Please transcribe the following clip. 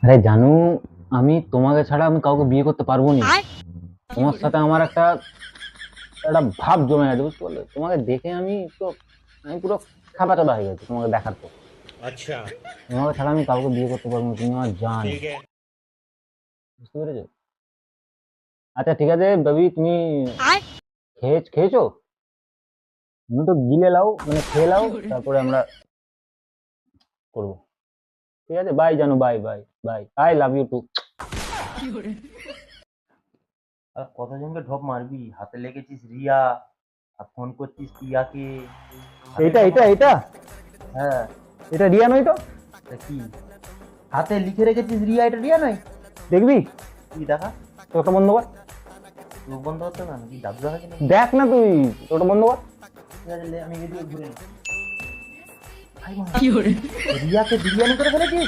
আরে জানু, আমি তোমাকে ছাড়া আমি কাউকে বিয়ে করতে পারবো না। তোমার সাথে আমার একটা একটা ভাব জমে গেছে, বুঝতে পারলে? তোমাকে দেখে আমি পুরো খাপা চাপা হয়ে গেছি তোমাকে দেখার পর। अच्छा। তোমাকে ছাড়া আমি কাউকে বিয়ে করতে পারবো না, তুমি আমার জান। ठीक है। বুঝতে পেরেছো? আচ্ছা ঠিক আছে বেবি, তুমি খেয়েছো? তুমি তো গিলে লাও, মানে খেয়ে লাও, তারপরে আমরা করবো। ঠিক আছে, বাই জানু, bye bye bye, I love you too. আর কতজনকে ঢপ মারবি? হাতে লেগেছিস রিয়া, আর ফোন করছিস পিয়াকে। হাতে এইটা ঢপ এইটা মার- এইটা হ্যাঁ। এটা রিয়া নয় তো? তা কি হাতে লিখে রেখেছিস রিয়া? এটা রিয়া নয়? দেখবি? তুই দেখা। চোখটা বন্ধ কর। চোখ বন্ধ হচ্ছে না নাকি? জাদু দেখা কিনা? দেখ না, তুই চোখটা বন্ধ কর। ঠিক আছে, লে, আমি এদিকে ঘুরে নিই। ভাই মা, রিয়াকে বিরিয়ানি করে ফেলেছিস?